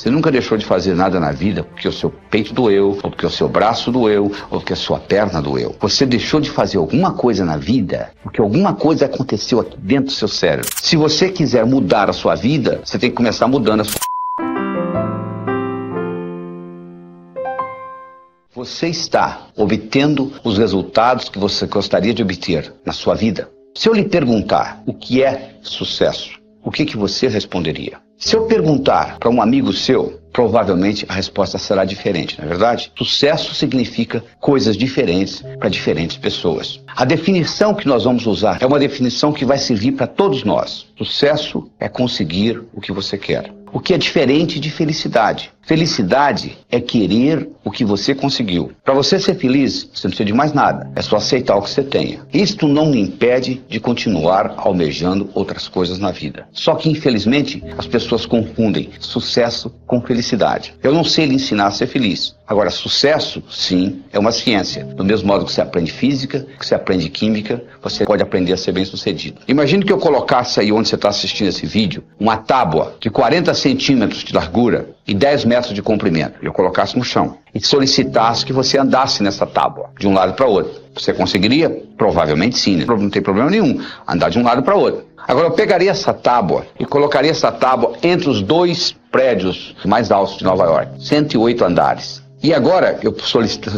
Você nunca deixou de fazer nada na vida porque o seu peito doeu, ou porque o seu braço doeu, ou porque a sua perna doeu. Você deixou de fazer alguma coisa na vida porque alguma coisa aconteceu aqui dentro do seu cérebro. Se você quiser mudar a sua vida, você tem que começar mudando a sua... Você está obtendo os resultados que você gostaria de obter na sua vida? Se eu lhe perguntar o que é sucesso, o que você responderia? Se eu perguntar para um amigo seu, provavelmente a resposta será diferente, não é verdade? Sucesso significa coisas diferentes para diferentes pessoas. A definição que nós vamos usar é uma definição que vai servir para todos nós. Sucesso é conseguir o que você quer. O que é diferente de felicidade. Felicidade é querer o que você conseguiu. Para você ser feliz, você não precisa de mais nada. É só aceitar o que você tenha. Isto não lhe impede de continuar almejando outras coisas na vida. Só que, infelizmente, as pessoas confundem sucesso com felicidade. Eu não sei lhe ensinar a ser feliz. Agora, sucesso, sim, é uma ciência. Do mesmo modo que você aprende física, que você aprende química, você pode aprender a ser bem-sucedido. Imagine que eu colocasse aí onde você está assistindo esse vídeo, uma tábua de 40 centímetros de largura e 10 metros de comprimento. Eu colocasse no chão e solicitasse que você andasse nessa tábua, de um lado para outro. Você conseguiria? Provavelmente sim, né? Não tem problema nenhum andar de um lado para outro. Agora eu pegaria essa tábua e colocaria essa tábua entre os dois prédios mais altos de Nova York, 108 andares. E agora eu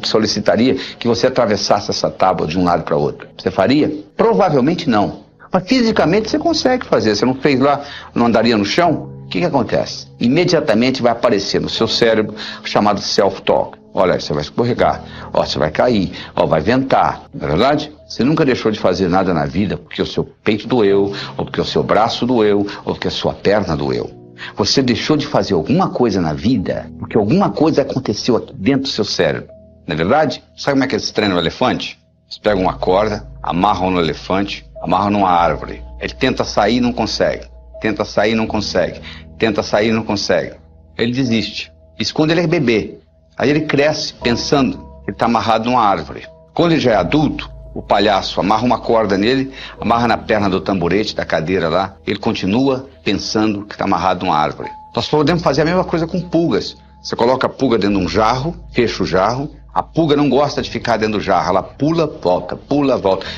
solicitaria que você atravessasse essa tábua de um lado para outro. Você faria? Provavelmente não. Mas fisicamente você consegue fazer. Você não fez lá, não andaria no chão? O que acontece? Imediatamente vai aparecer no seu cérebro o chamado self-talk. Olha, você vai escorregar, ó, você vai cair, ó, vai ventar. Não é verdade? Você nunca deixou de fazer nada na vida porque o seu peito doeu, ou porque o seu braço doeu, ou porque a sua perna doeu. Você deixou de fazer alguma coisa na vida porque alguma coisa aconteceu aqui dentro do seu cérebro. Não é verdade? Sabe como é que eles treinam o elefante? Eles pegam uma corda, amarram no elefante, amarram numa árvore. Ele tenta sair e não consegue. Tenta sair e não consegue. Tenta sair e não consegue. Ele desiste. Isso quando ele é bebê. Aí ele cresce pensando que ele está amarrado numa árvore. Quando ele já é adulto, o palhaço amarra uma corda nele, amarra na perna do tamborete, da cadeira lá. Ele continua pensando que está amarrado numa árvore. Nós podemos fazer a mesma coisa com pulgas. Você coloca a pulga dentro de um jarro, fecha o jarro. A pulga não gosta de ficar dentro do jarro. Ela pula, volta.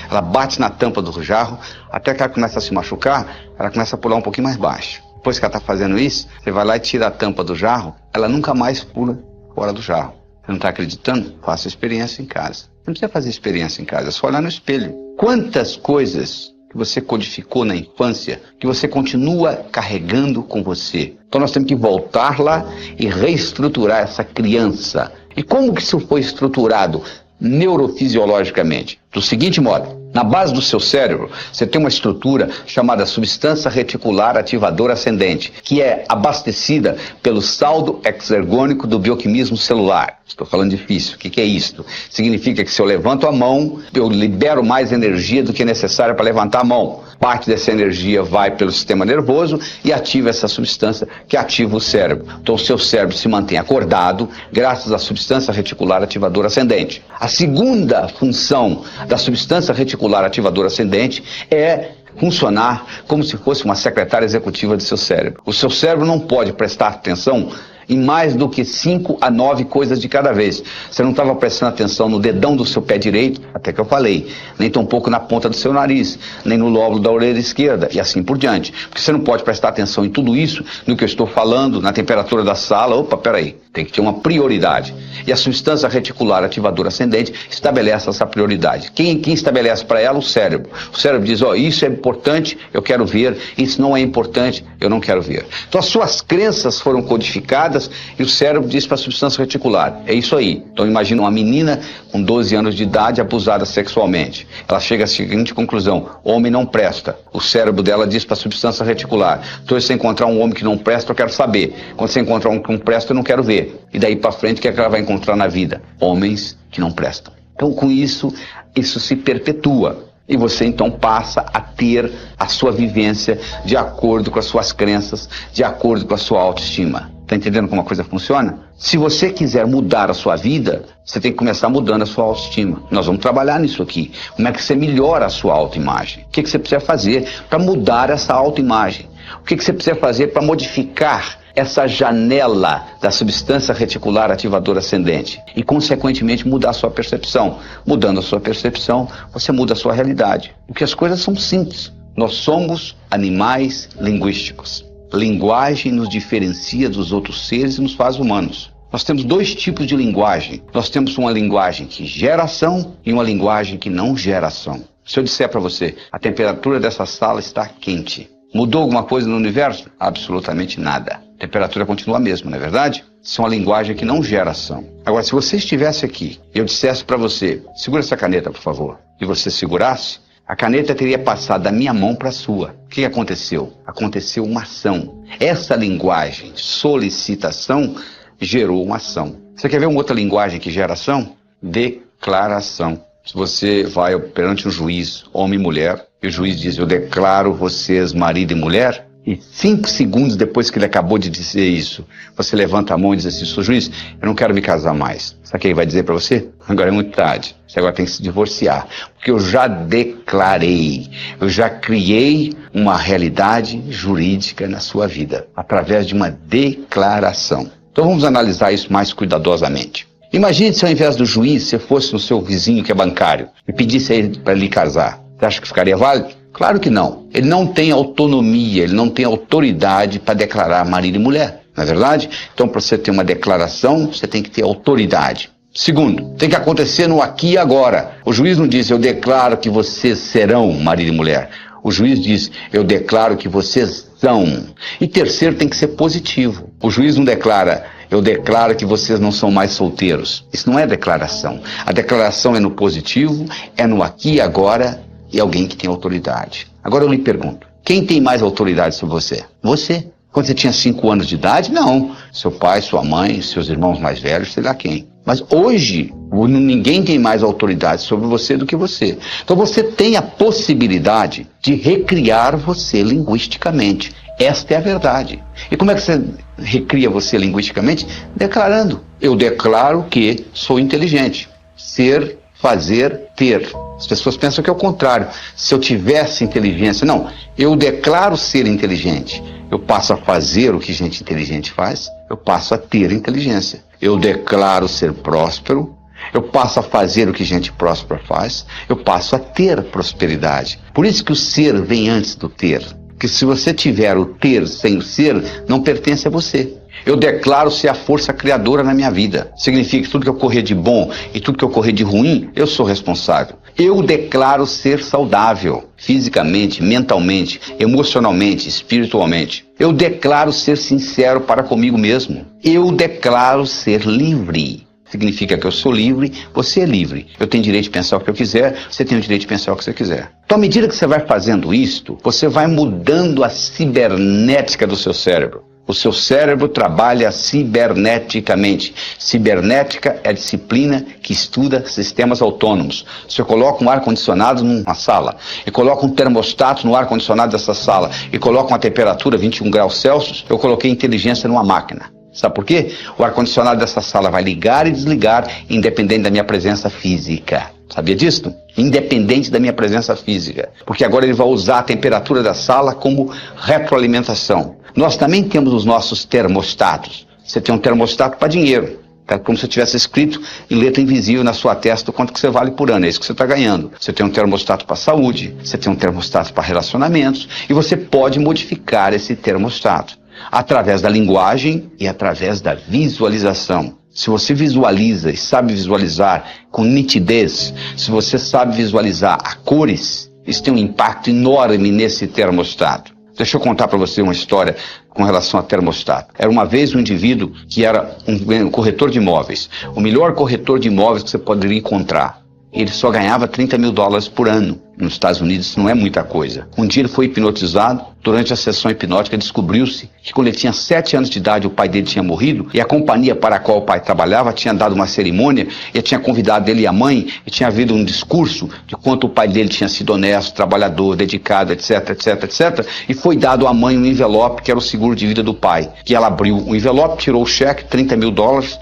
Ela bate na tampa do jarro, até que ela começa a se machucar, ela começa a pular um pouquinho mais baixo. Depois que ela está fazendo isso, você vai lá e tira a tampa do jarro, ela nunca mais pula fora do jarro. Você não está acreditando? Faça experiência em casa. Não precisa fazer experiência em casa, é só olhar no espelho. Quantas coisas que você codificou na infância, que você continua carregando com você. Então nós temos que voltar lá e reestruturar essa criança. E como que isso foi estruturado neurofisiologicamente? Do seguinte modo: na base do seu cérebro, você tem uma estrutura chamada substância reticular ativadora ascendente, que é abastecida pelo saldo exergônico do bioquímico celular. Estou falando difícil. O que é isso? Significa que se eu levanto a mão, eu libero mais energia do que é necessária para levantar a mão. Parte dessa energia vai pelo sistema nervoso e ativa essa substância que ativa o cérebro. Então o seu cérebro se mantém acordado graças à substância reticular ativadora ascendente. A segunda função da substância reticular ativadora ascendente é funcionar como se fosse uma secretária executiva do seu cérebro. O seu cérebro não pode prestar atenção em mais do que 5 a 9 coisas de cada vez. Você não estava prestando atenção no dedão do seu pé direito, até que eu falei, nem tampouco na ponta do seu nariz, nem no lóbulo da orelha esquerda, e assim por diante. Porque você não pode prestar atenção em tudo isso, no que eu estou falando, na temperatura da sala. Opa, peraí, tem que ter uma prioridade. E a substância reticular ativadora ascendente estabelece essa prioridade. Quem estabelece para ela? O cérebro. O cérebro diz, isso é importante, eu quero ver, isso não é importante, eu não quero ver. Então as suas crenças foram codificadas e o cérebro diz para a substância reticular, é isso aí. Então imagina uma menina com 12 anos de idade abusada sexualmente. Ela chega à seguinte conclusão: homem não presta. O cérebro dela diz para a substância reticular, então se você encontrar um homem que não presta, eu quero saber. Quando você encontrar um que não presta, eu não quero ver. E daí para frente, o que é que ela vai encontrar na vida? Homens que não prestam. Então com isso se perpetua. E você então passa a ter a sua vivência de acordo com as suas crenças, de acordo com a sua autoestima. Está entendendo como a coisa funciona? Se você quiser mudar a sua vida, você tem que começar mudando a sua autoestima. Nós vamos trabalhar nisso aqui. Como é que você melhora a sua autoimagem? O que você precisa fazer para mudar essa autoimagem? O que você precisa fazer para modificar essa janela da substância reticular ativadora ascendente e, consequentemente, mudar a sua percepção. Mudando a sua percepção, você muda a sua realidade. Porque as coisas são simples. Nós somos animais linguísticos. Linguagem nos diferencia dos outros seres e nos faz humanos. Nós temos dois tipos de linguagem. Nós temos uma linguagem que gera ação e uma linguagem que não gera ação. Se eu disser para você, a temperatura dessa sala está quente. Mudou alguma coisa no universo? Absolutamente nada. A temperatura continua a mesma, não é verdade? Isso é uma linguagem que não gera ação. Agora, se você estivesse aqui e eu dissesse para você, segura essa caneta, por favor, e você segurasse, a caneta teria passado da minha mão para a sua. O que aconteceu? Aconteceu uma ação. Essa linguagem, solicitação, gerou uma ação. Você quer ver uma outra linguagem que gera ação? Declaração. Se você vai perante um juiz, homem e mulher, e o juiz diz, eu declaro vocês marido e mulher, e 5 segundos depois que ele acabou de dizer isso, você levanta a mão e diz assim, sou juiz, eu não quero me casar mais. Sabe o que ele vai dizer para você? Agora é muito tarde, você agora tem que se divorciar, porque eu já declarei, eu já criei uma realidade jurídica na sua vida, através de uma declaração. Então vamos analisar isso mais cuidadosamente. Imagine se ao invés do juiz, você fosse no seu vizinho que é bancário e pedisse a ele para lhe casar. Você acha que ficaria válido? Claro que não. Ele não tem autonomia, ele não tem autoridade para declarar marido e mulher, não é verdade? Então, para você ter uma declaração, você tem que ter autoridade. Segundo, tem que acontecer no aqui e agora. O juiz não diz, eu declaro que vocês serão marido e mulher. O juiz diz, eu declaro que vocês são. E terceiro, tem que ser positivo. O juiz não declara, eu declaro que vocês não são mais solteiros. Isso não é declaração. A declaração é no positivo, é no aqui e agora, e alguém que tem autoridade. Agora eu lhe pergunto, quem tem mais autoridade sobre você? Você. Quando você tinha 5 anos de idade, não. Seu pai, sua mãe, seus irmãos mais velhos, sei lá quem. Mas hoje, ninguém tem mais autoridade sobre você do que você. Então você tem a possibilidade de recriar você linguisticamente. Esta é a verdade. E como é que você recria você linguisticamente? Declarando. Eu declaro que sou inteligente. Ser, fazer, ter. As pessoas pensam que é o contrário. Se eu tivesse inteligência, não. Eu declaro ser inteligente. Eu passo a fazer o que gente inteligente faz. Eu passo a ter inteligência. Eu declaro ser próspero. Eu passo a fazer o que gente próspera faz. Eu passo a ter prosperidade. Por isso que o ser vem antes do ter. Porque se você tiver o ter sem o ser, não pertence a você. Eu declaro ser a força criadora na minha vida. Significa que tudo que ocorrer de bom e tudo que ocorrer de ruim, eu sou responsável. Eu declaro ser saudável, fisicamente, mentalmente, emocionalmente, espiritualmente. Eu declaro ser sincero para comigo mesmo. Eu declaro ser livre. Significa que eu sou livre, você é livre. Eu tenho direito de pensar o que eu quiser, você tem o direito de pensar o que você quiser. Então, à medida que você vai fazendo isto, você vai mudando a cibernética do seu cérebro. O seu cérebro trabalha ciberneticamente. Cibernética é a disciplina que estuda sistemas autônomos. Se eu coloco um ar-condicionado numa sala, e coloco um termostato no ar-condicionado dessa sala, e coloco uma temperatura 21 graus Celsius, eu coloquei inteligência numa máquina. Sabe por quê? O ar-condicionado dessa sala vai ligar e desligar, independente da minha presença física. Sabia disso? Independente da minha presença física. Porque agora ele vai usar a temperatura da sala como retroalimentação. Nós também temos os nossos termostatos. Você tem um termostato para dinheiro. Tá? Como se tivesse escrito em letra invisível na sua testa o quanto que você vale por ano. É isso que você está ganhando. Você tem um termostato para saúde. Você tem um termostato para relacionamentos. E você pode modificar esse termostato através da linguagem e através da visualização. Se você visualiza e sabe visualizar com nitidez, se você sabe visualizar a cores, isso tem um impacto enorme nesse termostato. Deixa eu contar para você uma história com relação a termostato. Era uma vez um indivíduo que era um corretor de imóveis, o melhor corretor de imóveis que você poderia encontrar. Ele só ganhava $30 mil por ano. Nos Estados Unidos isso não é muita coisa. Um dia ele foi hipnotizado. Durante a sessão hipnótica descobriu-se que quando ele tinha 7 anos de idade o pai dele tinha morrido e a companhia para a qual o pai trabalhava tinha dado uma cerimônia e tinha convidado ele e a mãe e tinha havido um discurso de quanto o pai dele tinha sido honesto, trabalhador, dedicado, etc, etc, etc. E foi dado à mãe um envelope que era o seguro de vida do pai. Que ela abriu o envelope, tirou o cheque, $30 mil,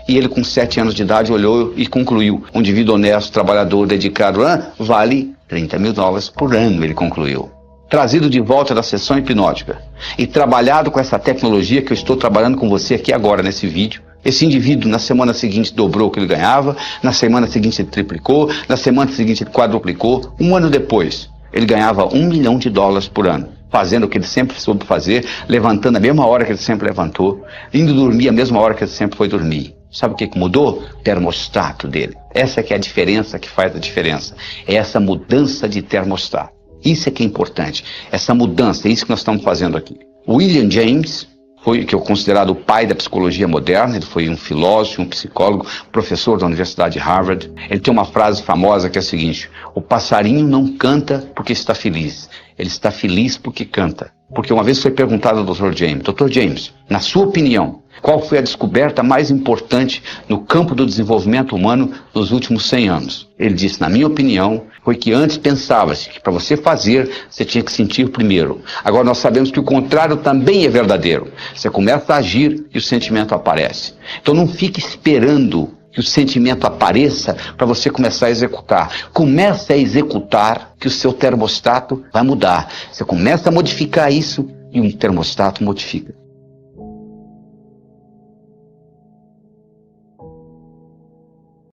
e ele com 7 anos de idade olhou e concluiu. Um indivíduo honesto, trabalhador, dedicado, vale $30 mil por ano, ele concluiu. trazido de volta da sessão hipnótica e trabalhado com essa tecnologia que eu estou trabalhando com você aqui agora nesse vídeo, esse indivíduo na semana seguinte dobrou o que ele ganhava, na semana seguinte ele triplicou, na semana seguinte ele quadruplicou, um ano depois ele ganhava $1 milhão por ano, fazendo o que ele sempre soube fazer, levantando a mesma hora que ele sempre levantou, indo dormir a mesma hora que ele sempre foi dormir. Sabe o que mudou? O termostato dele. Essa que é a diferença que faz a diferença. É essa mudança de termostato. Isso é que é importante. Essa mudança, é isso que nós estamos fazendo aqui. William James, que é considerado o pai da psicologia moderna, ele foi um filósofo, um psicólogo, professor da Universidade de Harvard. Ele tem uma frase famosa que é a seguinte: o passarinho não canta porque está feliz, ele está feliz porque canta. Porque uma vez foi perguntado ao Dr. James: Dr. James, na sua opinião, qual foi a descoberta mais importante no campo do desenvolvimento humano nos últimos 100 anos? Ele disse: na minha opinião, foi que antes pensava-se que para você fazer, você tinha que sentir primeiro. Agora nós sabemos que o contrário também é verdadeiro. Você começa a agir e o sentimento aparece. Então não fique esperando que o sentimento apareça para você começar a executar. Comece a executar que o seu termostato vai mudar. Você começa a modificar isso e um termostato modifica.